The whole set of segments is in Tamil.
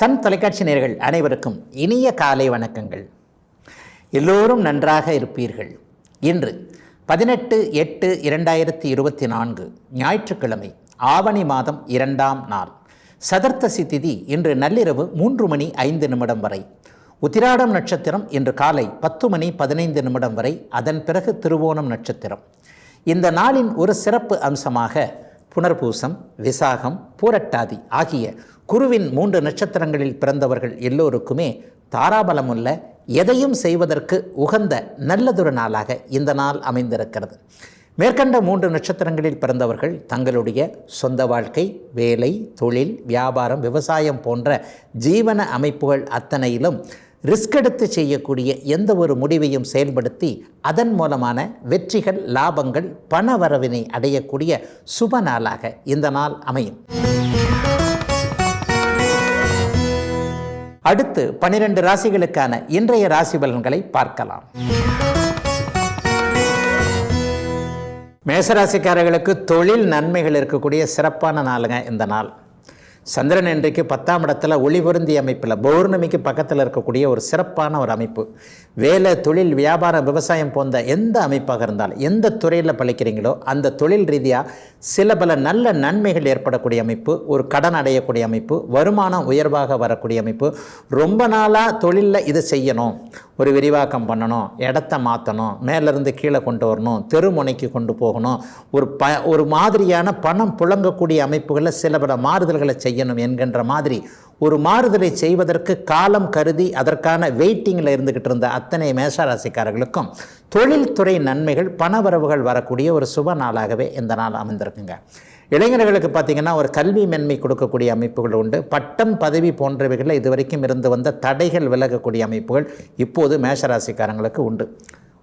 சன் தொலைக்காட்சி நேயர்கள் அனைவருக்கும் இனிய காலை வணக்கங்கள். எல்லோரும் நன்றாக இருப்பீர்கள். இன்று 18/8/2024 ஞாயிற்றுக்கிழமை, ஆவணி மாதம் 2ஆம் நாள், சதுர்த்தசி திதி இன்று நள்ளிரவு 3:05 வரை, உத்திராடம் நட்சத்திரம் இன்று காலை 10:15 வரை, அதன் பிறகு திருவோணம் நட்சத்திரம். இந்த நாளின் ஒரு சிறப்பு அம்சமாக புனர்பூசம், விசாகம், பூரட்டாதி ஆகிய குருவின் 3 நட்சத்திரங்களில் பிறந்தவர்கள் எல்லோருக்குமே தாராபலமுள்ள, எதையும் செய்வதற்கு உகந்த நல்லதொரு நாளாக இந்த நாள் அமைந்திருக்கிறது. மேற்கண்ட 3 நட்சத்திரங்களில் பிறந்தவர்கள் தங்களுடைய சொந்த வாழ்க்கை, வேலை, தொழில், வியாபாரம், விவசாயம் போன்ற ஜீவன அமைப்புகள் அத்தனையிலும் ரிஸ்க் எடுத்து செய்யக்கூடிய எந்த ஒரு முடிவையும் செயல்படுத்தி அதன் மூலமான வெற்றிகள், லாபங்கள், பண வரவினை அடையக்கூடிய சுப நாளாக இந்த நாள் அமையும். அடுத்து 12 ராசிகளுக்கான இன்றைய ராசி பலன்களை பார்க்கலாம். மேசராசிக்காரர்களுக்கு தொழில் நன்மைகள் இருக்கக்கூடிய சிறப்பான நாளுங்க இந்த நாள். சந்திரன் இன்றைக்கு 10ஆம் இடத்துல ஒளி பொருந்திய அமைப்பில் பௌர்ணமிக்கு பக்கத்தில் இருக்கக்கூடிய ஒரு சிறப்பான ஒரு அமைப்பு. வேலை, தொழில், வியாபாரம், விவசாயம் போன்ற எந்த அமைப்பாக இருந்தாலும், எந்த துறையில் பழிக்கிறீங்களோ அந்த தொழில் ரீதியாக சில பல நல்ல நன்மைகள் ஏற்படக்கூடிய அமைப்பு, ஒரு கடன் அடையக்கூடிய அமைப்பு, வருமானம் உயர்வாக வரக்கூடிய அமைப்பு. ரொம்ப நாளாக தொழிலில் இது செய்யணும், ஒரு விரிவாக்கம் பண்ணணும், இடத்த மாற்றணும், மேலேருந்து கீழே கொண்டு வரணும், தெருமுனைக்கு கொண்டு போகணும், ஒரு மாதிரியான பணம் புழங்கக்கூடிய அமைப்புகளில் சில பல மாறுதல்களை செய்யணும் என்கின்ற மாதிரி ஒரு மாறுதலை செய்வதற்கு காலம் கருதி அதற்கான வெயிட்டிங்கில் இருந்துக்கிட்டு இருந்த அத்தனை மேஷராசிக்காரர்களுக்கும் தொழில்துறை நன்மைகள், பணவரவுகள் வரக்கூடிய ஒரு சுப நாளாகவே இந்த நாள் அமைந்திருக்குங்க. இளைஞர்களுக்கு பார்த்திங்கன்னா ஒரு கல்வி மென்மை கொடுக்கக்கூடிய அமைப்புகள் உண்டு. பட்டம், பதவி போன்றவைகளில் இதுவரைக்கும் இருந்து வந்த தடைகள் விலகக்கூடிய அமைப்புகள் இப்போது மேஷராசிக்காரங்களுக்கு உண்டு.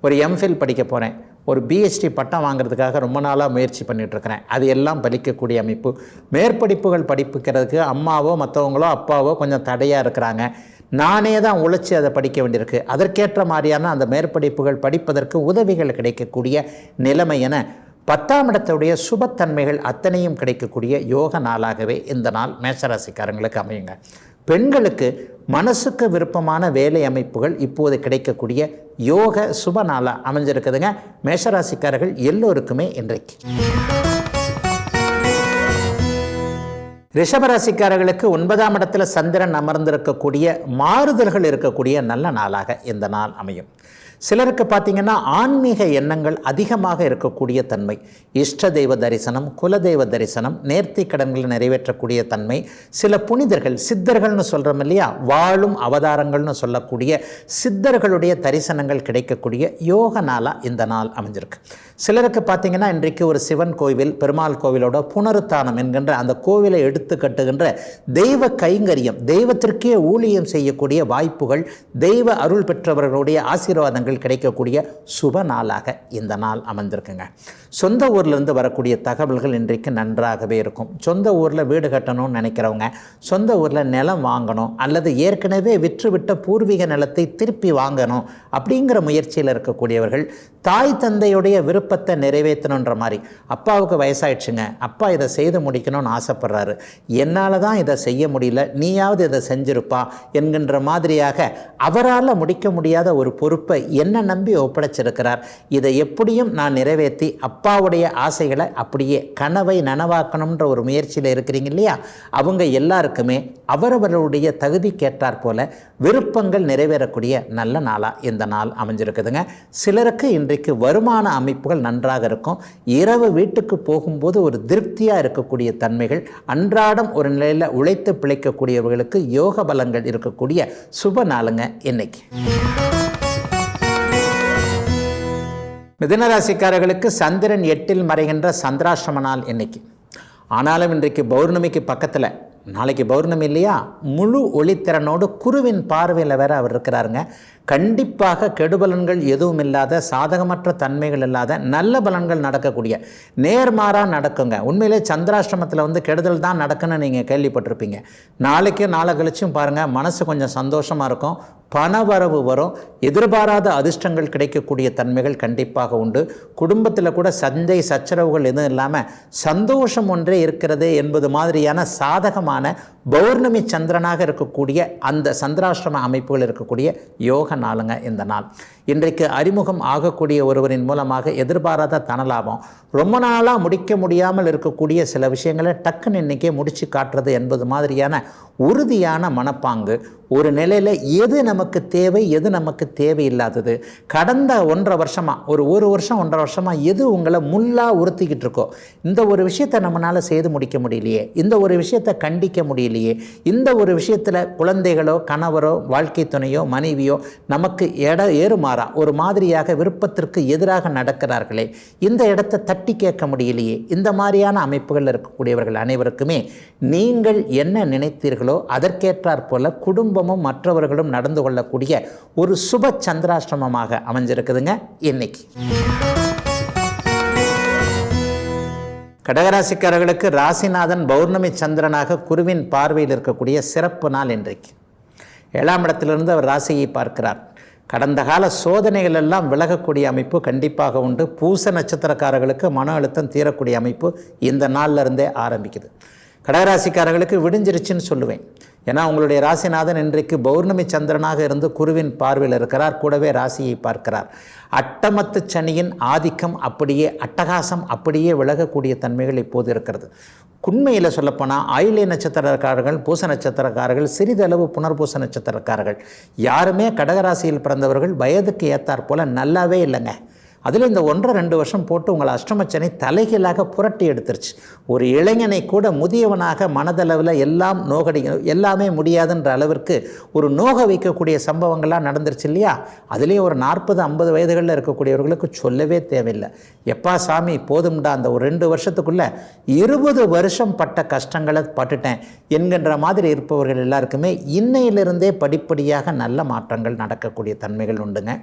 ஒரு எம்ஃபில் படிக்க போகிறேன், ஒரு பிஹெச்டி பட்டம் வாங்குறதுக்காக ரொம்ப நாளாக முயற்சி பண்ணிகிட்ருக்கிறேன், அது எல்லாம் பலிக்கக்கூடிய அமைப்பு. மேற்படிப்புகள் படிப்புக்கிறதுக்கு அம்மாவோ மற்றவங்களோ அப்பாவோ கொஞ்சம் தடையாக இருக்கிறாங்க, நானே தான் உழைச்சி அதை படிக்க வேண்டியிருக்கு, அதற்கேற்ற மாதிரியான அந்த மேற்படிப்புகள் படிப்பதற்கு உதவிகள் கிடைக்கக்கூடிய நிலைமை என 10ஆம் இடத்துடைய சுபத்தன்மைகள் அத்தனையும் கிடைக்கக்கூடிய யோக நாளாகவே இந்த நாள் மேஷராசிக்காரங்களுக்கு அமையுங்க. பெண்களுக்கு மனசுக்கு விருப்பமான வேலை அமைப்புகள் இப்போது கிடைக்கக்கூடிய யோக சுப நாளாக அமைஞ்சிருக்குதுங்க மேஷராசிக்காரர்கள் எல்லோருக்குமே இன்றைக்கு. ரிஷபராசிக்காரர்களுக்கு 9ஆம் இடத்துல சந்திரன் அமர்ந்திருக்கக்கூடிய மாறுதல்கள் இருக்கக்கூடிய நல்ல நாளாக இந்த நாள் அமையும். சிலருக்கு பார்த்திங்கன்னா ஆன்மீக எண்ணங்கள் அதிகமாக இருக்கக்கூடிய தன்மை, இஷ்ட தெய்வ தரிசனம், குலதெய்வ தரிசனம், நேர்த்தி கடன்களை நிறைவேற்றக்கூடிய தன்மை, சில புனிதர்கள், சித்தர்கள்னு சொல்கிறோம் இல்லையா, வாழும் அவதாரங்கள்னு சொல்லக்கூடிய சித்தர்களுடைய தரிசனங்கள் கிடைக்கக்கூடிய யோக நாளாக இந்த நாள் அமைஞ்சிருக்கு. சிலருக்கு பார்த்திங்கன்னா இன்றைக்கு ஒரு சிவன் கோவில், பெருமாள் கோவிலோட புனருத்தானம் என்கின்ற அந்த கோவிலை எடுத்து கட்டுகின்ற தெய்வ கைங்கரியம், தெய்வத்திற்கே ஊழியம் செய்யக்கூடிய வாய்ப்புகள், தெய்வ அருள் பெற்றவர்களுடைய ஆசீர்வாதங்கள் கிடைக்கக்கூடிய சுப நாளாக இந்த நாள் அமைந்திருக்குங்க. சொந்த ஊர்லேருந்து வரக்கூடிய தகவல்கள் இன்றைக்கு நன்றாகவே இருக்கும். சொந்த ஊரில் வீடு கட்டணும்னு நினைக்கிறவங்க, சொந்த ஊரில் நிலம் வாங்கணும் அல்லது ஏற்கனவே விற்றுவிட்ட பூர்வீக நிலத்தை திருப்பி வாங்கணும் அப்படிங்கிற முயற்சியில் இருக்கக்கூடியவர்கள், தாய் தந்தையுடைய விருப்பத்தை நிறைவேற்றணுன்ற மாதிரி, அப்பாவுக்கு வயசாயிடுச்சுங்க, அப்பா இதை செய்து முடிக்கணும்னு ஆசைப்படுறாரு, என்னால் தான் இதை செய்ய முடியல, நீயாவது இதை செஞ்சிருப்பா என்கின்ற மாதிரியாக அவரால் முடிக்க முடியாத ஒரு பொறுப்பை என்ன நம்பி ஒப்படைச்சிருக்கிறார், இதை எப்படியும் நான் நிறைவேற்றி அப்பாவுடைய ஆசைகளை அப்படியே கனவை நனவாக்கணுன்ற ஒரு முயற்சியில் இருக்கிறீங்க இல்லையா, அவங்க எல்லாருக்குமே அவரவர்களுடைய தகுதிக்கேற்றாற் போல விருப்பங்கள் நிறைவேறக்கூடிய நல்ல நாளாக இந்த நாள் அமைஞ்சிருக்குதுங்க. சிலருக்கு இன்றைக்கு வருமான அமைப்புகள் நன்றாக இருக்கும். இரவு வீட்டுக்கு போகும்போது ஒரு திருப்தியாக இருக்கக்கூடிய தன்மைகள், அன்றாடம் ஒரு நிலையில் உழைத்து பிழைக்கக்கூடியவர்களுக்கு யோக பலங்கள் இருக்கக்கூடிய சுப நாளுங்க இன்னைக்கு. மிதுனராசிக்காரர்களுக்கு சந்திரன் 8இல் மறைகின்ற சந்திராஷ்டம நாள் இன்னைக்கு. ஆனாலும் இன்றைக்கு பௌர்ணமிக்கு பக்கத்தில், நாளைக்கு பௌர்ணமி இல்லையா, முழு ஒளித்திறனோடு குருவின் பார்வையில் வேற அவர் இருக்கிறாருங்க. கண்டிப்பாக கெடுபலன்கள் எதுவும் இல்லாத, சாதகமற்ற தன்மைகள் இல்லாத நல்ல பலன்கள் நடக்கக்கூடிய, நேர்மாறாக நடக்குங்க. உண்மையிலே சந்திராஷ்டமத்தில் கெடுதல் தான் நடக்குன்னு நீங்கள் கேள்விப்பட்டிருப்பீங்க. நாளைக்கு நாளை கழிச்சும் பாருங்கள், மனசு கொஞ்சம் சந்தோஷமாக இருக்கும், பணவரவு வரும், எதிர்பாராத அதிர்ஷ்டங்கள் கிடைக்கக்கூடிய தன்மைகள் கண்டிப்பாக உண்டு. குடும்பத்தில் கூட சண்டை சச்சரவுகள் எதுவும் இல்லாமல் சந்தோஷம் ஒன்றே இருக்கிறது என்பது மாதிரியான சாதகமான பௌர்ணமி சந்திரனாக இருக்கக்கூடிய அந்த சந்திராஷ்டம அமைப்புகள் இருக்கக்கூடிய யோக நாளுங்க இந்த நாள். இன்றைக்கு அறிமுகம் ஆகக்கூடிய ஒருவரின் மூலமாக எதிர்பாராத தனலாபம், ரொம்ப நாளாக முடிக்க முடியாமல் இருக்கக்கூடிய சில விஷயங்களை டக்குன்னு இன்றைக்கே முடித்து காட்டுறது என்பது மாதிரியான உறுதியான மனப்பாங்கு, ஒரு நிலையில் எது நமக்கு தேவை எது நமக்கு தேவையில்லாதது, கடந்த 1.5 வருஷமாக ஒரு வருஷம் 1.5 வருஷமாக எது உங்களை முள்ளாக உறுத்திக்கிட்டு இருக்கோ, இந்த ஒரு விஷயத்தை நம்மளால் செய்து முடிக்க முடியலையே, இந்த ஒரு விஷயத்தை கண்டிக்க முடியலையே, இந்த ஒரு விஷயத்தில் குழந்தைகளோ கணவரோ வாழ்க்கை துணையோ மனைவியோ நமக்கு ஏறுமாறா ஒரு மாதிரியாக விருப்பத்திற்கு எதிராக நடக்கிறார்களே, இந்த இடத்தை தட்டி கேட்க முடியலையே, இந்த மாதிரியான அமைப்புகள் இருக்கக்கூடியவர்கள் அனைவருக்குமே நீங்கள் என்ன நினைத்தீர்களோ அதற்கேற்றாற் போல குடும்பமும் மற்றவர்களும் நடந்து கொள்ளக்கூடிய ஒரு சுப சந்திராஷ்டமமாக அமைஞ்சிருக்குதுங்க இன்னைக்கு. கடகராசிக்காரர்களுக்கு ராசிநாதன் பௌர்ணமி சந்திரனாக குருவின் பார்வையில் இருக்கக்கூடிய சிறப்பு நாள் இன்றைக்கு. 7ஆம் இடத்திலிருந்து அவர் ராசியை பார்க்கிறார். கடந்த கால சோதனைகள் எல்லாம் விலகக்கூடிய அமைப்பு கண்டிப்பாக உண்டு. பூச நட்சத்திரக்காரர்களுக்கு மன அழுத்தம் தீரக்கூடிய அமைப்பு இந்த நாளில் இருந்தே ஆரம்பிக்குது. கடகராசிக்காரர்களுக்கு விடிஞ்சிருச்சுன்னு சொல்லுவேன். ஏன்னா உங்களுடைய ராசிநாதன் இன்றைக்கு பௌர்ணமி சந்திரனாக இருந்து குருவின் பார்வையில் இருக்கிறார், கூடவே ராசியை பார்க்கிறார். அட்டமத்து சனியின் ஆதிக்கம் அப்படியே அட்டகாசம் அப்படியே விலகக்கூடிய தன்மைகள் இப்போது இருக்கிறது. உண்மையில் சொல்லப்போனால் ஆயில்ய நட்சத்திரக்காரர்கள், பூச நட்சத்திரக்காரர்கள், சிறிதளவு புனர்பூச நட்சத்திரக்காரர்கள் யாருமே கடகராசியில் பிறந்தவர்கள் வயதுக்கு ஏற்றாற் போல் நல்லாவே இல்லைங்க. அதில் இந்த 1.5-2 வருஷம் போட்டு உங்களை அஷ்டமச்சனை தலைகீழாக புரட்டி எடுத்துருச்சு. ஒரு இளைஞனை கூட முதியவனாக மனதளவில் எல்லாம் எல்லாமே முடியாதுன்ற அளவிற்கு ஒரு நோக வைக்கக்கூடிய சம்பவங்கள்லாம் நடந்துருச்சு இல்லையா? அதுலேயும் ஒரு 40-50 வயதுகளில் இருக்கக்கூடியவர்களுக்கு சொல்லவே தேவையில்லை. எப்பா சாமி போதும்டா, அந்த ஒரு 2 வருஷத்துக்குள்ளே 20 வருஷம் பட்ட கஷ்டங்களை பட்டுட்டேன் என்கின்ற மாதிரி இருப்பவர்கள் எல்லாருக்குமே இன்னையிலிருந்தே படிப்படியாக நல்ல மாற்றங்கள் நடக்கக்கூடிய தன்மைகள் உண்டுங்க.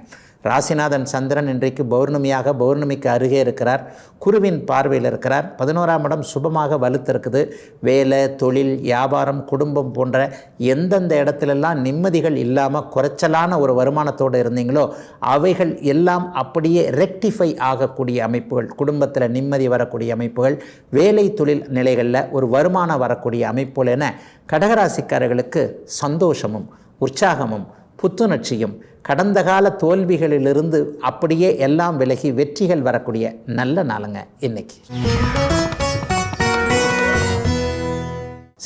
ராசிநாதன் சந்திரன் இன்றைக்கு பௌர்ணமிக்கு அருகே இருக்கிறார், குருவின் பார்வையில் இருக்கிறார். 11ஆம் இடம் சுபமாக வலுத்திருக்குது. வேலை, தொழில், வியாபாரம், குடும்பம் போன்ற எந்தெந்த இடத்துலெல்லாம் நிம்மதிகள் இல்லாமல் குறைச்சலான ஒரு வருமானத்தோடு இருந்தீங்களோ அவைகள் எல்லாம் அப்படியே ரெக்டிஃபை ஆகக்கூடிய அமைப்புகள், குடும்பத்தில் நிம்மதி வரக்கூடிய அமைப்புகள், வேலை தொழில் நிலைகளில் ஒரு வருமானம் வரக்கூடிய அமைப்புகள் என கடகராசிக்காரர்களுக்கு சந்தோஷமும் உற்சாகமும் புத்துணர்ச்சியும் கடந்த கால தோல்விகளிலிருந்து அப்படியே எல்லாம் விலகி வெற்றிகள் வரக்கூடிய நல்ல நாளுங்க இன்னைக்கு.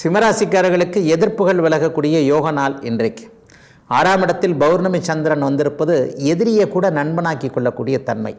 சிம்மராசிக்காரர்களுக்கு எதிர்ப்புகள் விலகக்கூடிய யோக நாள் இன்றைக்கு. 6ஆம் இடத்தில் பௌர்ணமி சந்திரன் வந்திருப்பது எதிரியை கூட நண்பனாக்கி கொள்ளக்கூடிய தன்மை.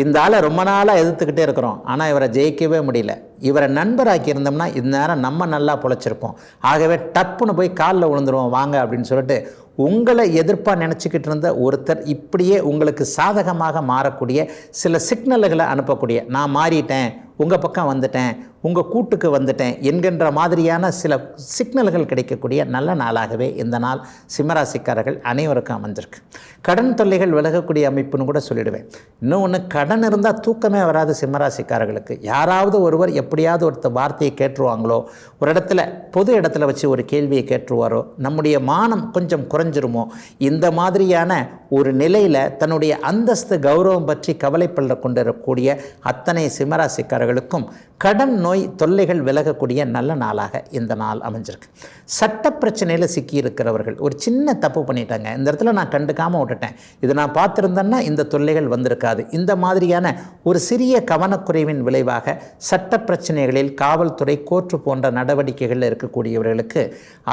இந்த ஆளை ரொம்ப நாளாக எதிர்த்துக்கிட்டே இருக்கிறோம், ஆனால் இவரை ஜெயிக்கவே முடியல. இவரை நண்பராக்கி இருந்தோம்னா இந்நேரம் நம்ம நல்லா பொழைச்சிருப்போம். ஆகவே டப்புன்னு போய் காலில் விழுந்துருவோம் வாங்க அப்படின்னு சொல்லிட்டு உங்களை எதிர்ப்பாக நினச்சிக்கிட்டு இருந்த ஒருத்தர் இப்படியே உங்களுக்கு சாதகமாக மாறக்கூடிய சில சிக்னல்களை அனுப்பக்கூடிய, நான் மாறிட்டேன், உங்கள் பக்கம் வந்துட்டேன், உங்கள் கூட்டுக்கு வந்துட்டேன் என்கின்ற மாதிரியான சில சிக்னல்கள் கிடைக்கக்கூடிய நல்ல நாளாகவே இந்த நாள் சிம்மராசிக்காரர்கள் அனைவருக்கும் அமைஞ்சிருக்கு. கடன் தொல்லைகள் விலகக்கூடிய அமைப்புன்னு கூட சொல்லிடுவேன். இன்னொன்று, கடன் இருந்தால் தூக்கமே வராது சிம்மராசிக்காரர்களுக்கு. யாராவது ஒருவர் எப்படியாவது ஒருத்தர் வார்த்தையை கேட்டுருவாங்களோ, ஒரு இடத்துல பொது இடத்துல வச்சு ஒரு கேள்வியை கேட்டுருவாரோ, நம்முடைய மானம் கொஞ்சம் குறைஞ்சிருமோ, இந்த மாதிரியான ஒரு நிலையில் தன்னுடைய அந்தஸ்து கௌரவம் பற்றி கவலைப்பட கொண்டிருக்கக்கூடிய அத்தனை சிம்மராசிக்காரர்களுக்கும் கடன் நோய் தொல்லைகள் விலகக்கூடிய நல்ல நாளாக இந்த நாள் அமைஞ்சிருக்கு. சட்ட பிரச்சனையில் சிக்கியிருக்கிறவர்கள் ஒரு சின்ன தப்பு பண்ணிட்டாங்க, இந்த இடத்துல நான் கண்டுக்காமல் விட்டுட்டேன், இது நான் பார்த்துருந்தேன்னா இந்த தொல்லைகள் வந்திருக்காது, இந்த மாதிரியான ஒரு சிறிய கவனக்குறைவின் விளைவாக சட்ட பிரச்சனைகளில் காவல்துறை, கோர்ட்டு போன்ற நடவடிக்கைகளில் இருக்கக்கூடியவர்களுக்கு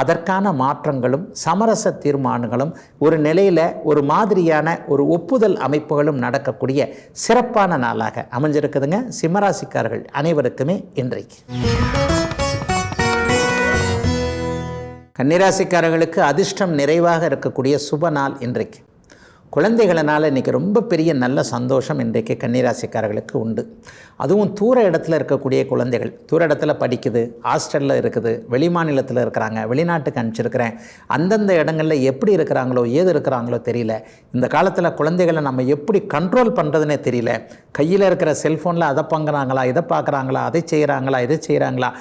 அதற்கான மாற்றங்களும் சமரச தீர்மானங்களும் ஒரு நிலையில் ஒரு மாதிரியான ஒரு ஒப்புதல் அமைப்புகளும் நடக்கக்கூடிய சிறப்பான நாளாக அமைஞ்சிருக்குதுங்க சிம்மராசிக்காரர்கள் அனைவருக்குமே இன்றைக்கு. கன்னிராசிக்காரர்களுக்கு அதிர்ஷ்டம் நிறைவாக இருக்கக்கூடிய சுப நாள் இன்றைக்கு. குழந்தைகளினால் இன்றைக்கி ரொம்ப பெரிய நல்ல சந்தோஷம் இன்றைக்கு கன்னிராசிக்காரர்களுக்கு உண்டு. அதுவும் தூர இடத்துல இருக்கக்கூடிய குழந்தைகள், தூர இடத்துல படிக்குது, ஹாஸ்டலில் இருக்குது, வெளிமாநிலத்தில் இருக்கிறாங்க, வெளிநாட்டுக்கு அனுப்பிச்சிருக்கிறேன், அந்தந்த இடங்களில் எப்படி இருக்கிறாங்களோ ஏது இருக்கிறாங்களோ தெரியல. இந்த காலத்தில் குழந்தைகளை நம்ம எப்படி கண்ட்ரோல் பண்ணுறதுனே தெரியல. கையில் இருக்கிற செல்ஃபோனில் அதை பங்குறாங்களா, இதை பார்க்குறாங்களா, அதை செய்கிறாங்களா, இதை செய்கிறாங்களா,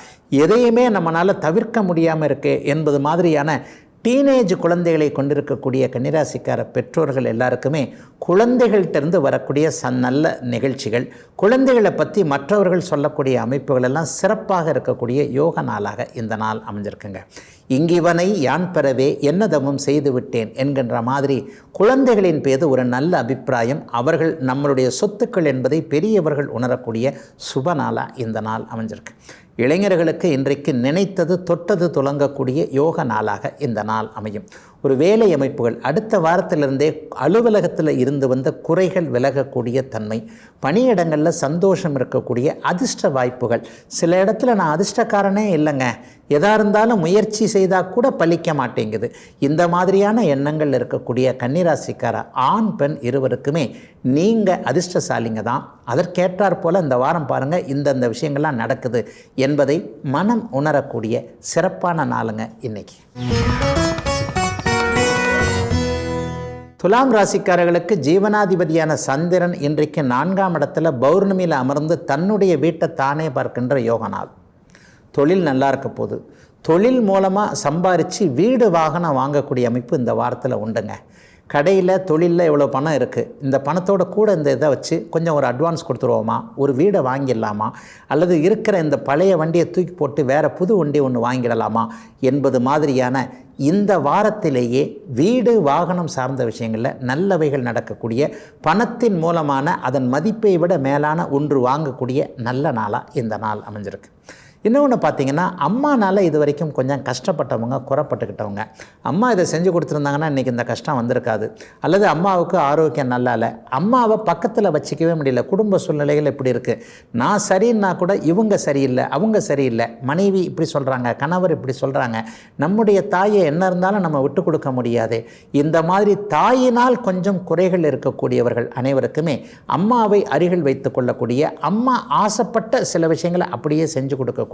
எதையுமே நம்மளால் தவிர்க்க முடியாமல் இருக்கே என்பது மாதிரியான டீனேஜ் குழந்தைகளை கொண்டிருக்கக்கூடிய கன்னிராசிக்கார பெற்றோர்கள் எல்லாருக்குமே குழந்தைகள்கிட்டருந்து வரக்கூடிய நல்ல நிகழ்ச்சிகள், குழந்தைகளை பற்றி மற்றவர்கள் சொல்லக்கூடிய அமைப்புகள் எல்லாம் சிறப்பாக இருக்கக்கூடிய யோக நாளாக இந்த நாள் அமைஞ்சிருக்குங்க. இங்கிவனை யான் பெறவே என்னதமும் செய்து விட்டேன் என்கின்ற மாதிரி குழந்தைகளின் மீது ஒரு நல்ல அபிப்பிராயம், அவர்கள் நம்மளுடைய சொத்துக்கள் என்பதை பெரியவர்கள் உணரக்கூடிய சுப நாளாக இந்த நாள் அமைஞ்சிருக்கு. இளைஞர்களுக்கு இன்றைக்கு நினைத்தது தொட்டது துலங்கக்கூடிய யோக நாளாக இந்த நாள் அமையும். ஒரு வேலை அமைப்புகள் அடுத்த வாரத்திலிருந்தே அலுவலகத்தில் இருந்து வந்த குறைகள் விலகக்கூடிய தன்மை, பணியிடங்களில் சந்தோஷம் இருக்கக்கூடிய அதிர்ஷ்ட வாய்ப்புகள். சில இடத்துல நான் அதிர்ஷ்டக்காரனே இல்லைங்க, எதாக இருந்தாலும் முயற்சி செய்தால் கூட பலிக்க மாட்டேங்குது, இந்த மாதிரியான எண்ணங்கள் இருக்கக்கூடிய கன்னிராசிக்கார ஆண் பெண் இருவருக்குமே நீங்கள் அதிர்ஷ்டசாலிங்க தான். அதற்கேற்றாற் போல் இந்த வாரம் பாருங்கள் இந்தந்த விஷயங்கள்லாம் நடக்குது என்பதை மனம் உணரக்கூடிய சிறப்பான நாளுங்க இன்னைக்கு. துலாம் ராசிக்காரர்களுக்கு ஜீவனாதிபதியான சந்திரன் இன்றைக்கு 4ஆம் இடத்துல பௌர்ணமியில் அமர்ந்து தன்னுடைய வீட்டை தானே பார்க்கின்ற யோக நாள். தொழில் நல்லா இருக்க போகுது. தொழில் மூலமாக சம்பாரித்து வீடு வாகனம் வாங்கக்கூடிய அமைப்பு இந்த வாரத்தில் உண்டுங்க. கடையில் தொழிலில் இவ்வளோ பணம் இருக்குது, இந்த பணத்தோட கூட இந்த இதை வச்சு கொஞ்சம் ஒரு அட்வான்ஸ் கொடுத்துருவோமா, ஒரு வீடை வாங்கிடலாமா, அல்லது இருக்கிற இந்த பழைய வண்டியை தூக்கி போட்டு வேறு புது வண்டி ஒன்று வாங்கிடலாமா என்பது மாதிரியான இந்த வாரத்திலேயே வீடு வாகனம் சார்ந்த விஷயங்களில் நல்லவைகள் நடக்கக்கூடிய, பணத்தின் மூலமான அதன் மதிப்பை விட மேலான ஒன்று வாங்கக்கூடிய நல்ல நாளாக இந்த நாள் அமைஞ்சிருக்கு. இன்னொன்று பார்த்திங்கன்னா, அம்மானால் இது வரைக்கும் கொஞ்சம் கஷ்டப்பட்டவங்க, குறப்பட்டுக்கிட்டவங்க, அம்மா இதை செஞ்சு கொடுத்துருந்தாங்கன்னா இன்றைக்கி இந்த கஷ்டம் வந்திருக்காது, அல்லது அம்மாவுக்கு ஆரோக்கியம் நல்லா இல்லை, அம்மாவை பக்கத்தில் வச்சிக்கவே முடியல, குடும்ப சூழ்நிலைகள் இப்படி இருக்குது, நான் சரின்னா கூட இவங்க சரியில்லை, அவங்க சரியில்லை, மனைவி இப்படி சொல்கிறாங்க, கணவர் இப்படி சொல்கிறாங்க, நம்முடைய தாயை என்ன இருந்தாலும் நம்ம விட்டு கொடுக்க முடியாது, இந்த மாதிரி தாயினால் கொஞ்சம் குறைகள் இருக்கக்கூடியவர்கள் அனைவருக்குமே அம்மாவை அருகில் வைத்து கொள்ளக்கூடிய, அம்மா ஆசைப்பட்ட சில விஷயங்களை அப்படியே செஞ்சு கொடுக்க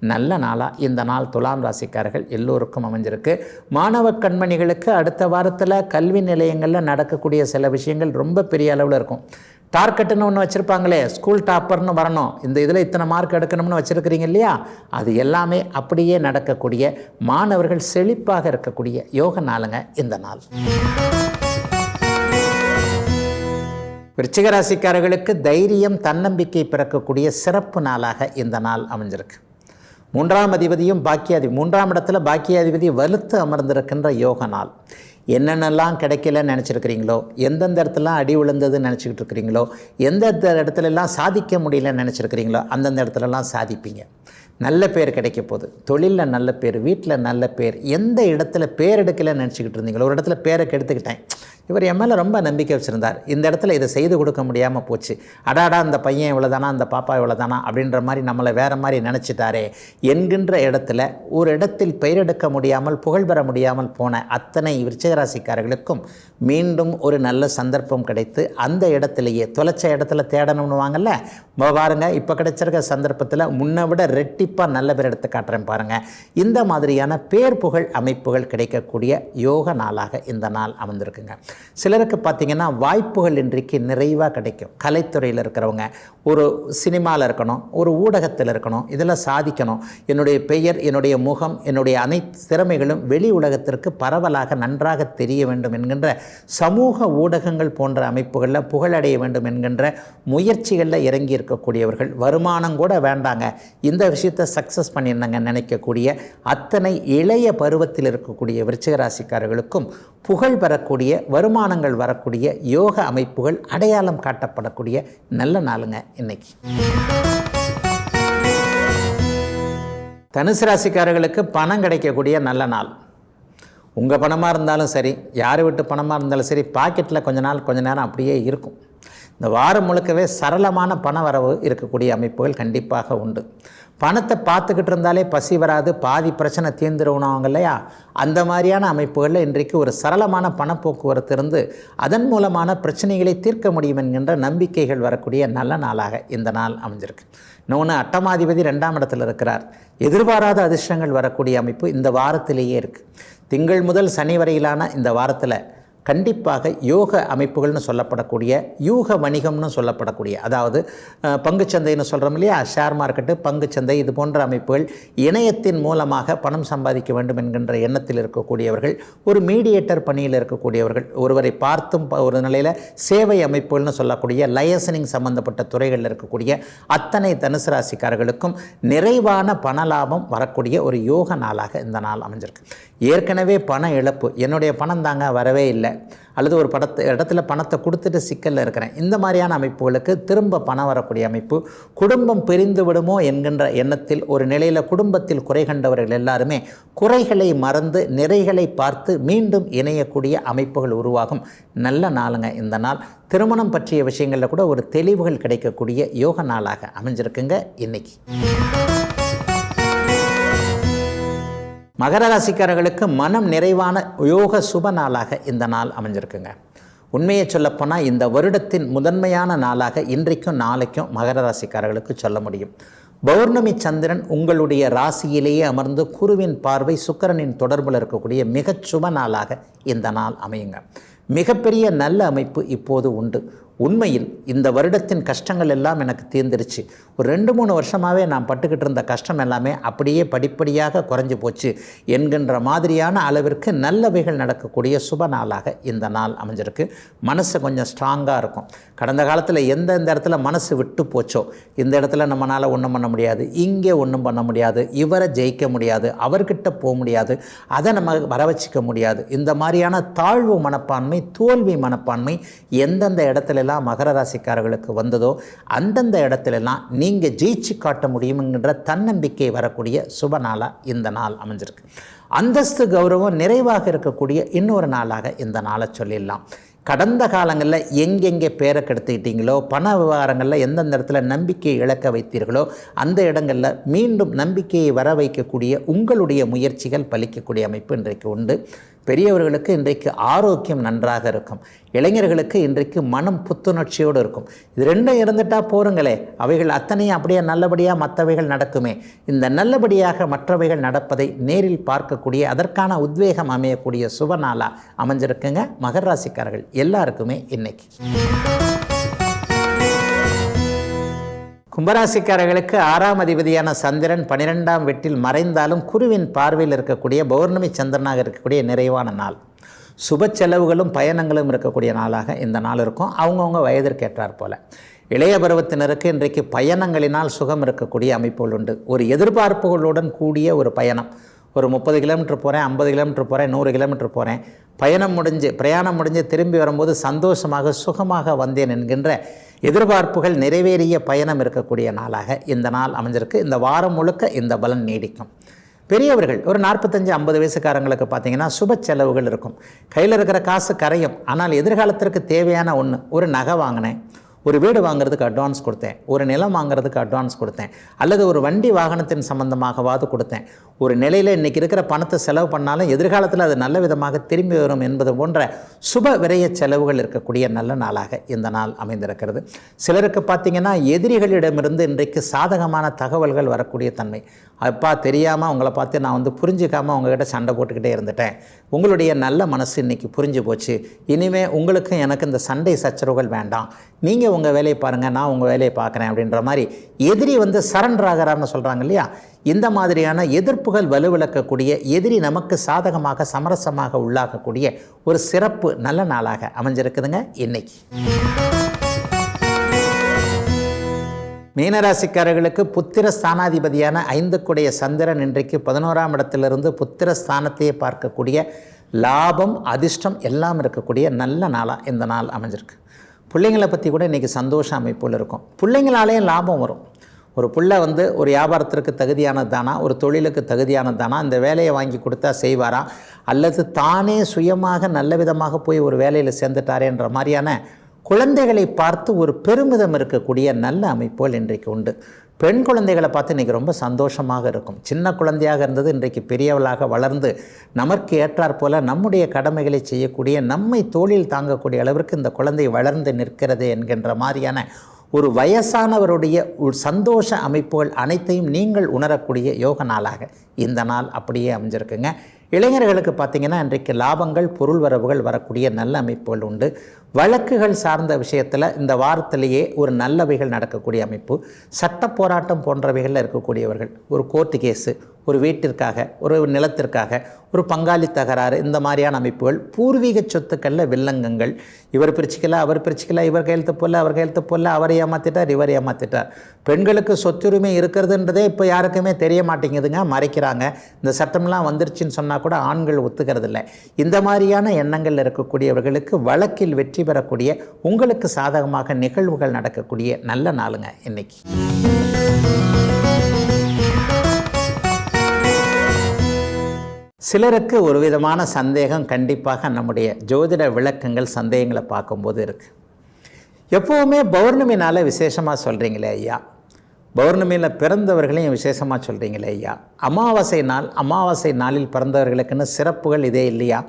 நல்ல நாளா இந்த நாள் துலாம் ராசிக்காரர்கள் எல்லோருக்கும் அமைஞ்சிருக்கு. மாணவ கண்மணிகளுக்கு அடுத்த வாரத்தில் கல்வி நிலையங்களில் நடக்கக்கூடிய சில விஷயங்கள் ரொம்ப பெரிய அளவில் இருக்கும். டார்கெட்டுன்னு ஒன்று வச்சுருப்பாங்களே, ஸ்கூல் டாப்பர்னு வரணும், இந்த இதில் இத்தனை மார்க் எடுக்கணும்னு வச்சுருக்கிறீங்க இல்லையா, அது எல்லாமே அப்படியே நடக்கக்கூடிய, மாணவர்கள் செழிப்பாக இருக்கக்கூடிய யோக நாளுங்க இந்த நாள். விருச்சிக ராசிக்காரர்களுக்கு தைரியம் தன்னம்பிக்கை பிறக்கக்கூடிய சிறப்பு நாளாக இந்த நாள் அமைஞ்சிருக்கு. 3ஆம் அதிபதியும் 3ஆம் இடத்துல பாக்கியாதிபதி வலுத்து அமர்ந்திருக்கின்ற யோக நாள். என்னென்னலாம் கிடைக்கலன்னு நினச்சிருக்கிறீங்களோ, எந்தெந்த இடத்துலாம் அடி விழுந்ததுன்னு நினச்சிக்கிட்டு இருக்கிறீங்களோ, எந்தெந்த இடத்துலலாம் சாதிக்க முடியலன்னு நினச்சிருக்கிறீங்களோ அந்தந்த இடத்துலலாம் சாதிப்பீங்க. நல்ல பேர் கிடைக்க போகுது, தொழிலில் நல்ல பேர், வீட்டில் நல்ல பேர். எந்த இடத்துல பேர் எடுக்கலைன்னு நினச்சிக்கிட்டு இருந்தீங்களோ, ஒரு இடத்துல பேரை கெடுத்துக்கிட்டேன், இவர் என் மேலே ரொம்ப நம்பிக்கை வச்சுருந்தார், இந்த இடத்துல இதை செய்து கொடுக்க முடியாமல் போச்சு, அடாடா அந்த பையன் இவ்வளோதானா, அந்த பாப்பா இவ்வளோதானா அப்படின்ற மாதிரி நம்மளை வேறு மாதிரி நினச்சிட்டாரே என்கின்ற இடத்துல ஒரு இடத்தில் பெயரெடுக்க முடியாமல் புகழ் பெற முடியாமல் போன அத்தனை விருச்சிகராசிக்காரர்களுக்கும் மீண்டும் ஒரு நல்ல சந்தர்ப்பம் கிடைத்து அந்த இடத்துலையே தொலைச்ச இடத்துல தேடணும்னு வாங்கல்ல, பாருங்கள் இப்போ கிடைச்சிருக்க சந்தர்ப்பத்தில் முன்னை விட ரெட்டிப்பாக நல்ல பேர் எடுத்து காட்டுறேன் பாருங்கள். இந்த மாதிரியான பேர் புகழ் அமைப்புகள் கிடைக்கக்கூடிய யோக நாளாக இந்த நாள் அமைந்திருக்குங்க. சிலருக்கு பார்த்திங்கன்னா வாய்ப்புகள் இன்றைக்கு நிறைவாக கிடைக்கும். கலைத்துறையில் இருக்கிறவங்க ஒரு சினிமாவில் இருக்கணும், ஒரு ஊடகத்தில் இருக்கணும், இதில் சாதிக்கணும், என்னுடைய பெயர், என்னுடைய முகம், என்னுடைய அனைத்து திறமைகளும் வெளி உலகத்திற்கு பரவலாக நன்றாக தெரிய வேண்டும் என்கின்ற சமூக ஊடகங்கள் போன்ற அமைப்புகளில் புகழடைய வேண்டும் என்கின்ற முயற்சிகளில் இறங்கி இருக்கக்கூடியவர்கள், வருமானம் கூட வேண்டாங்க இந்த விஷயத்தை சக்ஸஸ் பண்ணியிருந்தாங்க நினைக்கக்கூடிய அத்தனை இளைய பருவத்தில் இருக்கக்கூடிய விருச்சிக ராசிக்காரர்களுக்கும் புகழ் பெறக்கூடிய, வருமானங்கள் வரக்கூடிய யோக அமைப்புகள் அடையாளம் காட்டப்படக்கூடிய நல்ல நாளுங்க இன்னைக்கு. தனுசு ராசிக்காரர்களுக்கு பணம் கிடைக்கக்கூடிய நல்ல நாள். உங்கள் பணமாக இருந்தாலும் சரி, யார் வீட்டு பணமாக இருந்தாலும் சரி, பாக்கெட்டில் கொஞ்ச நேரம் அப்படியே இருக்கும். இந்த வாரம் முழுக்கவே சரளமான பண வரவு இருக்கக்கூடிய அமைப்புகள் கண்டிப்பாக உண்டு. பணத்தை பார்த்துக்கிட்டு இருந்தாலே பசி வராது, பாதி பிரச்சனை தீர்ந்துருவனவங்க இல்லையா, அந்த மாதிரியான அமைப்புகளில் இன்றைக்கு ஒரு சரளமான பணப்போக்குவரத்து இருந்து அதன் மூலமான பிரச்சனைகளை தீர்க்க முடியும் என்கின்ற நம்பிக்கைகள் வரக்கூடிய நல்ல நாளாக இந்த நாள் அமைஞ்சிருக்கு. இன்னொன்று, அட்டமாதிபதி 2ஆம் இடத்தில் இருக்கிறார். எதிர்பாராத அதிர்ஷ்டங்கள் வரக்கூடிய அமைப்பு இந்த வாரத்திலேயே இருக்குது. திங்கள் முதல் சனி வரையிலான இந்த வாரத்தில் கண்டிப்பாக யோக அமைப்புகள்னு சொல்லப்படக்கூடிய யூக வணிகம்னு சொல்லப்படக்கூடிய, அதாவது பங்குச்சந்தைன்னு சொல்கிறோம் இல்லையா, ஷேர் மார்க்கெட்டு, பங்குச்சந்தை, இது போன்ற அமைப்புகள் இணையத்தின் மூலமாக பணம் சம்பாதிக்க வேண்டும் என்கின்ற எண்ணத்தில் இருக்கக்கூடியவர்கள், ஒரு மீடியேட்டர் பணியில் இருக்கக்கூடியவர்கள், ஒருவரை பார்த்தும் ஒரு நிலையில் சேவை அமைப்புகள்னு சொல்லக்கூடிய லைசனிங் சம்பந்தப்பட்ட துறைகளில் இருக்கக்கூடிய அத்தனை தனுசு ராசிக்காரர்களுக்கும் நிறைவான பண லாபம் வரக்கூடிய ஒரு யோக நாளாக இந்த நாள் அமைஞ்சிருக்கு. ஏற்கனவே பண இழப்பு, என்னுடைய பணம் தாங்க வரவே இல்லை, அல்லது ஒரு இடத்துல பணத்தை கொடுத்துட்டு சிக்கலில் இருக்கிறேன், இந்த மாதிரியான அமைப்புகளுக்கு திரும்ப பணம் வரக்கூடிய அமைப்பு, குடும்பம் பிரிந்து விடுமோ என்கின்ற எண்ணத்தில் ஒரு நிலையில் குடும்பத்தில் குறை கண்டவர்கள் எல்லாருமே குறைகளை மறந்து நிறைகளை பார்த்து மீண்டும் இணையக்கூடிய அமைப்புகள் உருவாகும் நல்ல நாளுங்க இந்த நாள். திருமணம் பற்றிய விஷயங்களில் கூட ஒரு தெளிவுகள் கிடைக்கக்கூடிய யோக நாளாக அமைஞ்சிருக்குங்க இன்னைக்கு. மகர ராசிக்காரர்களுக்கு மனம் நிறைவான யோக சுப நாளாக இந்த நாள் அமைஞ்சிருக்குங்க. உண்மையை சொல்லப்போனால் இந்த வருடத்தின் முதன்மையான நாளாக இன்றைக்கும் நாளைக்கும் மகர ராசிக்காரர்களுக்கு சொல்ல முடியும். பௌர்ணமி சந்திரன் உங்களுடைய ராசியிலேயே அமர்ந்து குருவின் பார்வை சுக்கிரனின் தொடர்பில் இருக்கக்கூடிய மிகச் சுப நாளாக இந்த நாள் அமையுங்க. மிகப்பெரிய நல்ல அமைப்பு இப்போது உண்டு. உண்மையில் இந்த வருடத்தின் கஷ்டங்கள் எல்லாம் எனக்கு தீர்ந்துருச்சு, ஒரு 2-3 வருஷமாகவே நான் பட்டுக்கிட்டு இருந்த கஷ்டம் எல்லாமே அப்படியே படிப்படியாக குறைஞ்சி போச்சு என்கின்ற மாதிரியான அளவிற்கு நல்லவைகள் நடக்கக்கூடிய சுப நாளாக இந்த நாள் அமைஞ்சிருக்கு. மனசு கொஞ்சம் ஸ்ட்ராங்காக இருக்கும். கடந்த காலத்தில் எந்தெந்த இடத்துல மனசு விட்டு போச்சோ, இந்த இடத்துல நம்மளால் ஒன்றும் பண்ண முடியாது, இங்கே ஒன்றும் பண்ண முடியாது, இவரை ஜெயிக்க முடியாது, அவர்கிட்ட போக முடியாது, அதை நம்ம வர வச்சிக்க முடியாது, இந்த மாதிரியான தாழ்வு மனப்பான்மை, தோல்வி மனப்பான்மை எந்தெந்த இடத்துல மகர ராசிக்காரர்களுக்கு வந்ததோ அந்தந்த இடத்திலெல்லாம் நீங்கள் ஜெயிச்சு காட்ட முடியுங்கிற தன்னம்பிக்கை வரக்கூடிய சுப நாளாக இந்த நாள் அமைஞ்சிருக்கு. அந்தஸ்து கௌரவம் நிறைவாக இருக்கக்கூடிய இன்னொரு நாளாக இந்த நாளை சொல்லிடலாம். கடந்த காலங்களில் எங்கெங்கே பேரை கெடுத்துக்கிட்டீங்களோ, பண விவகாரங்களில் எந்தெந்த இடத்துல நம்பிக்கையை இழக்க வைத்தீர்களோ அந்த இடங்களில் மீண்டும் நம்பிக்கையை வர வைக்கக்கூடிய உங்களுடைய முயற்சிகள் பலிக்கக்கூடிய அமைப்பு இன்றைக்கு உண்டு. பெரியவர்களுக்கு இன்றைக்கு ஆரோக்கியம் நன்றாக இருக்கும். இளைஞர்களுக்கு இன்றைக்கு மனம் புத்துணர்ச்சியோடு இருக்கும். இது ரெண்டும் இருந்துட்டால் போருங்களே, அவைகள் அத்தனையும் அப்படியே நல்லபடியாக மற்றவைகள் நடக்குமே. இந்த நல்லபடியாக மற்றவைகள் நடப்பதை நேரில் பார்க்கக்கூடிய அதற்கான உத்வேகம் அமையக்கூடிய சுப நாளாக அமைஞ்சிருக்குங்க மகர ராசிக்காரர்கள் எல்லாருக்குமே இன்னைக்கு. கும்பராசிக்காரர்களுக்கு 6ஆம் அதிபதியான சந்திரன் 12ஆம் வீட்டில் மறைந்தாலும் குருவின் பார்வையில் இருக்கக்கூடிய பௌர்ணமி சந்திரனாக இருக்கக்கூடிய நிறைவான நாள். சுப செலவுகளும் பயணங்களும் இருக்கக்கூடிய நாளாக இந்த நாள் இருக்கும். அவங்கவுங்க வயதிற்கேற்றார் போல. இளைய பருவத்தினருக்கு இன்றைக்கு பயணங்களினால் சுகம் இருக்கக்கூடிய அமைப்புகள் உண்டு. ஒரு எதிர்பார்ப்புகளுடன் கூடிய ஒரு பயணம், ஒரு 30 கிலோமீட்டர் போகிறேன், 50 கிலோமீட்டர் போகிறேன், 100 கிலோமீட்டர் போகிறேன், பிரயாணம் முடிஞ்சு திரும்பி வரும்போது சந்தோஷமாக சுகமாக வந்தேன் என்கின்ற எதிர்பார்ப்புகள் நிறைவேறிய பயணம் இருக்கக்கூடிய நாளாக இந்த நாள் அமைஞ்சிருக்கு. இந்த வாரம் முழுக்க இந்த பலன் நீடிக்கும். பெரியவர்கள் ஒரு 45-50 வயசுக்காரங்களுக்கு பார்த்தீங்கன்னா சுப செலவுகள் இருக்கும். கையில் இருக்கிற காசு கரையும். ஆனால் எதிர்காலத்திற்கு தேவையான ஒன்று, ஒரு நகை வாங்கினேன், ஒரு வீடு வாங்குறதுக்கு அட்வான்ஸ் கொடுத்தேன், ஒரு நிலம் வாங்குறதுக்கு அட்வான்ஸ் கொடுத்தேன், அல்லது ஒரு வண்டி வாகனத்தின் சம்பந்தமாகவாது கொடுத்தேன், ஒரு நிலையில் இன்றைக்கி இருக்கிற பணத்தை செலவு பண்ணாலும் எதிர்காலத்தில் அது நல்ல விதமாக திரும்பி வரும் என்பது போன்ற சுப விரய செலவுகள் இருக்கக்கூடிய நல்ல நாளாக இந்த நாள் அமைந்திருக்கிறது. சிலருக்கு பார்த்திங்கன்னா எதிரிகளிடமிருந்து இன்றைக்கு சாதகமான தகவல்கள் வரக்கூடிய தன்மை. அப்பா தெரியாமல் உங்களை பார்த்து நான் புரிஞ்சிக்காமல் உங்கள்கிட்ட சண்டை போட்டுக்கிட்டே இருந்துட்டேன், உங்களுடைய நல்ல மனசு இன்றைக்கி புரிஞ்சு போச்சு, இனிமேல் உங்களுக்கும் எனக்கு இந்த சண்டை சச்சரவுகள் வேண்டாம், நீங்கள் உங்கள் வேலையை பாருங்கள், நான் உங்கள் வேலையை பார்க்குறேன் அப்படின்ற மாதிரி எதிரி சரண்டர் ஆகிறார்னு சொல்கிறாங்க இல்லையா, இந்த மாதிரியான எதிர்ப்புகள் வலுவிழக்கக்கூடிய, எதிரி நமக்கு சாதகமாக சமரசமாக உள்ளாகக்கூடிய ஒரு சிறப்பு நல்ல நாளாக அமைஞ்சிருக்குதுங்க இன்னைக்கு. மீனராசிக்காரர்களுக்கு புத்திர ஸ்தானாதிபதியான 5க்குடைய சந்திரன் இன்றைக்கு 11ஆம் இடத்திலிருந்து புத்திர ஸ்தானத்தையே பார்க்கக்கூடிய லாபம் அதிர்ஷ்டம் எல்லாம் இருக்கக்கூடிய நல்ல நாளாக இந்த நாள் அமைஞ்சிருக்கு. பிள்ளைங்களை பற்றி கூட இன்றைக்கி சந்தோஷ அமைப்புகள் இருக்கும். பிள்ளைங்களாலேயும் லாபம் வரும். ஒரு பிள்ளை ஒரு வியாபாரத்திற்கு தகுதியானது தானா, ஒரு தொழிலுக்கு தகுதியானது தானா, இந்த வேலையை வாங்கி கொடுத்தா செய்வாரா, அல்லது தானே சுயமாக நல்ல விதமாக போய் ஒரு வேலையில் சேர்ந்துட்டாரேன்ற மாதிரியான குழந்தைகளை பார்த்து ஒரு பெருமிதம் இருக்கக்கூடிய நல்ல அமைப்புகள் இன்றைக்கு உண்டு. பெண் குழந்தைகளை பார்த்து இன்றைக்கி ரொம்ப சந்தோஷமாக இருக்கும். சின்ன குழந்தையாக இருந்தது இன்றைக்கு பெரியவளாக வளர்ந்து நமக்கு ஏற்றாற் போல் நம்முடைய கடமைகளை செய்யக்கூடிய, நம்மை தோளில் தாங்கக்கூடிய அளவிற்கு இந்த குழந்தை வளர்ந்து நிற்கிறது என்கின்ற மாதிரியான ஒரு வயசானவருடைய சந்தோஷ அமைப்புகள் அனைத்தையும் நீங்கள் உணரக்கூடிய யோக நாளாக இந்த நாள் அப்படியே அமைஞ்சிருக்குங்க. இளைஞர்களுக்கு பார்த்திங்கன்னா இன்றைக்கு லாபங்கள் பொருள் வரவுகள் வரக்கூடிய நல்ல அமைப்புகள் உண்டு. வழக்குகள் சார்ந்த விஷயத்தில் இந்த வாரத்திலேயே ஒரு நல்லவைகள் நடக்கக்கூடிய அமைப்பு. சட்ட போராட்டம் போன்றவைகளில் இருக்கக்கூடியவர்கள், ஒரு கோர்ட்டு கேஸு, ஒரு வீட்டிற்காக, ஒரு நிலத்திற்காக, ஒரு பங்காளி தகராறு, இந்த மாதிரியான அமைப்புகள், பூர்வீக சொத்துக்களில் வில்லங்கங்கள், இவர் பிரிச்சுக்கல அவர் பிரிச்சுக்கல, இவர் கையெழுத்து போடல அவர் கையெழுத்து போடல, அவர் ஏமாற்றிட்டார் இவர் ஏமாற்றிட்டார். பெண்களுக்கு சொத்துரிமை இருக்கிறதுன்றதே இப்போ யாருக்குமே தெரிய மாட்டேங்குதுங்க, மறைக்கிறாங்க. இந்த சட்டம்லாம் வந்துருச்சுன்னு சொன்னால் கூட ஆண்கள் ஒத்துக்கிறதில்ல. இந்த மாதிரியான எண்ணங்கள் இருக்கக்கூடியவர்களுக்கு வழக்கில் வெற்றி பெறக்கூடிய, உங்களுக்கு சாதகமாக நிகழ்வுகள் நடக்கக்கூடிய நல்ல நாளுங்க இன்னைக்கு. சிலருக்கு ஒரு விதமான சந்தேகம் கண்டிப்பாக நம்முடைய ஜோதிட விளக்கங்கள் சந்தேகங்களை பார்க்கும்போது இருக்குது. எப்போவுமே பௌர்ணமி நாளை விசேஷமாக சொல்கிறீங்களே ஐயா, பௌர்ணமியில் பிறந்தவர்களையும் விசேஷமாக சொல்கிறீங்களே ஐயா, அமாவாசை நாளில் பிறந்தவர்களுக்குன்னு சிறப்புகள் இதே இல்லையா,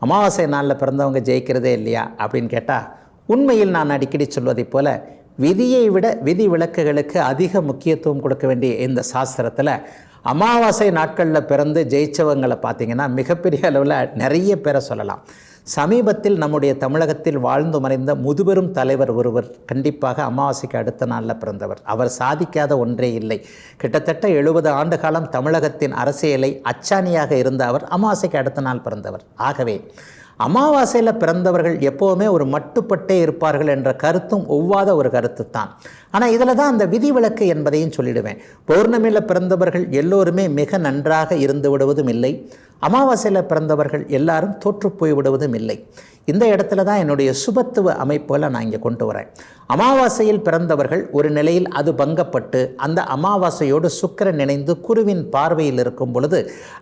அமாவாசை நாளில் பிறந்தவங்க ஜெயிக்கிறதே இல்லையா அப்படின்னு கேட்டால், உண்மையில் நான் அடிக்கடி சொல்வதைப் போல விதியை விட விதி விலக்குகளுக்கு அதிக முக்கியத்துவம் கொடுக்க வேண்டிய இந்த சாஸ்திரத்தில் அமாவாசை நாட்களில் பிறந்து ஜெயித்தவங்களை பார்த்திங்கன்னா மிகப்பெரிய அளவில் நிறைய பேரை சொல்லலாம். சமீபத்தில் நம்முடைய தமிழகத்தில் வாழ்ந்து மறைந்த முதுபெரும் தலைவர் ஒருவர் கண்டிப்பாக அமாவாசைக்கு அடுத்த நாளில் பிறந்தவர். அவர் சாதிக்காத ஒன்றே இல்லை. கிட்டத்தட்ட 70 ஆண்டு காலம் தமிழகத்தின் அரசியலை அச்சாணியாக இருந்த அவர் அமாவாசைக்கு அடுத்த நாள் பிறந்தவர். ஆகவே அமாவாசையில் பிறந்தவர்கள் எப்போவுமே ஒரு மட்டுப்பட்டே இருப்பார்கள் என்ற கருத்தும் ஒவ்வாத ஒரு கருத்து தான். ஆனால் இதில் தான் அந்த விதிவிலக்கு என்பதையும் சொல்லிடுவேன். பௌர்ணமியில் பிறந்தவர்கள் எல்லோருமே மிக நன்றாக இருந்து விடுவதும் இல்லை, அமாவாசையில் பிறந்தவர்கள் எல்லாரும் தோற்று போய் விடுவதும் இல்லை. இந்த இடத்துல தான் என்னுடைய சுபத்துவ அமைப்புகளை நான் இங்கே கொண்டு வரேன். அமாவாசையில் பிறந்தவர்கள் ஒரு நிலையில் அது பங்கப்பட்டு அந்த அமாவாசையோடு சுக்கிரன் இணைந்து குருவின் பார்வையில் இருக்கும் பொழுது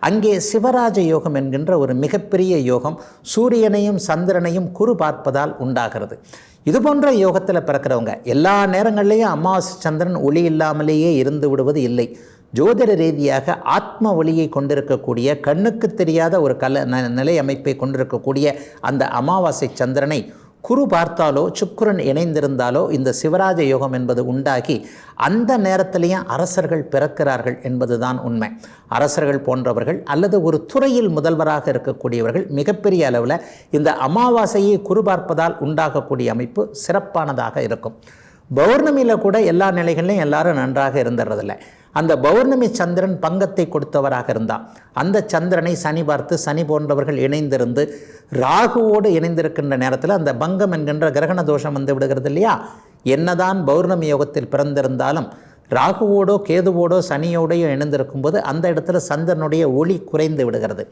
அங்கே சிவராஜ யோகம் என்கின்ற ஒரு மிகப்பெரிய யோகம் சூரியனையும் சந்திரனையும் குரு பார்ப்பதால் உண்டாகிறது. இது போன்ற யோகத்தில் பிறக்கிறவங்க எல்லா நேரங்கள்லேயும் அமாவாசை சந்திரன் ஒளி இல்லாமலேயே இருந்து விடுவது இல்லை. ஜோதிட ரீதியாக ஆத்ம ஒளியை கொண்டிருக்கக்கூடிய, கண்ணுக்கு தெரியாத ஒரு நிலை அமைப்பை கொண்டிருக்கக்கூடிய அந்த அமாவாசை சந்திரனை குரு பார்த்தாலோ சுக்கிரன் இணைந்திருந்தாலோ இந்த சிவராஜ யோகம் என்பது உண்டாகி அந்த நேரத்திலேயும் அரசர்கள் பிறக்கிறார்கள் என்பதுதான் உண்மை. அரசர்கள் போன்றவர்கள் அல்லது ஒரு துறையில் முதல்வராக இருக்கக்கூடியவர்கள் மிகப்பெரிய அளவில் இந்த அமாவாசையை குரு பார்ப்பதால் உண்டாகக்கூடிய அமைப்பு சிறப்பானதாக இருக்கும். பௌர்ணமியில் கூட எல்லா நிலைகளிலும் எல்லாரும் நன்றாக இருந்துறதில்லை. அந்த பௌர்ணமி சந்திரன் பங்கத்தை கொடுத்தவராக இருந்தால் அந்த சந்திரனை சனி பார்த்து, சனி போன்றவர்கள் இணைந்திருந்து ராகுவோடு இணைந்திருக்கின்ற நேரத்தில் அந்த பங்கம் என்கின்ற கிரகண தோஷம் வந்து விடுகிறது இல்லையா. என்னதான் பௌர்ணமி யோகத்தில் பிறந்திருந்தாலும் ராகுவோடோ கேதுவோடோ சனியோடையோ இணைந்திருக்கும் போது அந்த இடத்துல சந்திரனுடைய ஒளி குறைந்து விடுகிறது.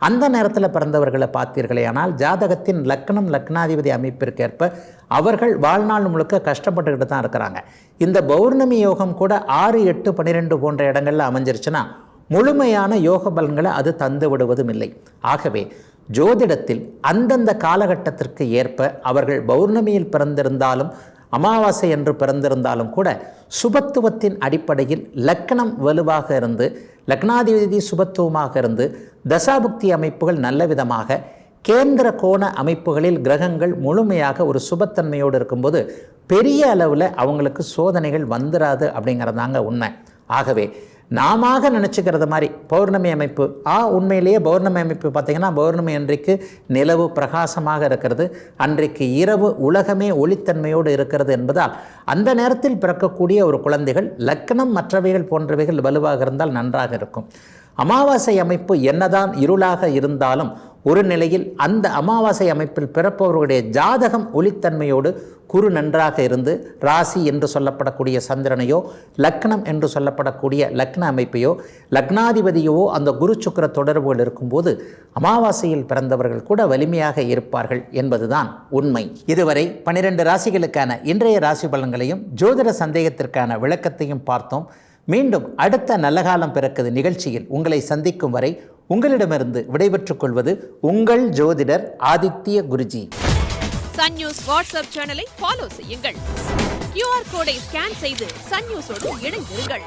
அந்த நேரத்தில் பிறந்தவர்களை பார்த்தீர்களே ஆனால் ஜாதகத்தின் லக்னம் லக்னாதிபதி அமைப்பிற்கேற்ப அவர்கள் வாழ்நாள் முழுக்க கஷ்டப்பட்டுக்கிட்டு தான் இருக்கிறாங்க. இந்த பௌர்ணமி யோகம் கூட 6, 8, 12 போன்ற இடங்களில் அமைஞ்சிருச்சுன்னா முழுமையான யோக பலன்களை அது தந்து விடுவதும் இல்லை. ஆகவே ஜோதிடத்தில் அந்தந்த காலகட்டத்திற்கு ஏற்ப அவர்கள் பௌர்ணமியில் பிறந்திருந்தாலும் அமாவாசை என்று பிறந்திருந்தாலும் கூட சுபத்துவத்தின் அடிப்படையில் லக்னம் வலுவாக இருந்து, லக்னாதிபதி சுபத்துவமாக இருந்து, தசாபுக்தி அமைப்புகள் நல்ல விதமாக, கேந்திர கோண அமைப்புகளில் கிரகங்கள் முழுமையாக ஒரு சுபத்தன்மையோடு இருக்கும்போது பெரிய அளவில் அவங்களுக்கு சோதனைகள் வந்துடாது அப்படிங்கிறதாங்க உண்மை. ஆகவே நாம நினச்சிக்கிறது மாதிரி பௌர்ணமி அமைப்பு உண்மையிலேயே பௌர்ணமி அமைப்பு பார்த்திங்கன்னா பௌர்ணமி அன்றைக்கு நிலவு பிரகாசமாக இருக்கிறது, அன்றைக்கு இரவு உலகமே ஒளித்தன்மையோடு இருக்கிறது என்பதால் அந்த நேரத்தில் பிறக்கக்கூடிய ஒரு குழந்தைகள் லக்னம் மற்றவைகள் போன்றவைகள் வலுவாக இருந்தால் நன்றாக இருக்கும். அமாவாசை அமைப்பு என்னதான் இருளாக இருந்தாலும் ஒரு நிலையில் அந்த அமாவாசை அமைப்பில் பிறப்பவர்களுடைய ஜாதகம் ஒளித்தன்மையோடு குரு நன்றாக இருந்து ராசி என்று சொல்லப்படக்கூடிய சந்திரனையோ லக்னம் என்று சொல்லப்படக்கூடிய லக்ன அமைப்பையோ லக்னாதிபதியோ அந்த குரு சுக்கிர தொடர்புகள் இருக்கும்போது அமாவாசையில் பிறந்தவர்கள் கூட வலிமையாக இருப்பார்கள் என்பதுதான் உண்மை. இதுவரை 12 ராசிகளுக்கான இன்றைய ராசி பலன்களையும் ஜோதிட சந்தேகத்திற்கான விளக்கத்தையும் பார்த்தோம். மீண்டும் அடுத்த நல்ல காலம் பிறக்குது நிகழ்ச்சியில் உங்களை சந்திக்கும் வரை உங்களிடமிருந்து விடைபெற்றுக் கொள்வது உங்கள் ஜோதிடர் Aditya Guruji. Sun News WhatsApp சேனலை ஃபாலோ செய்யுங்கள். QR கோடை ஸ்கேன் செய்து சன் நியூஸோடு இணைந்திருங்கள்.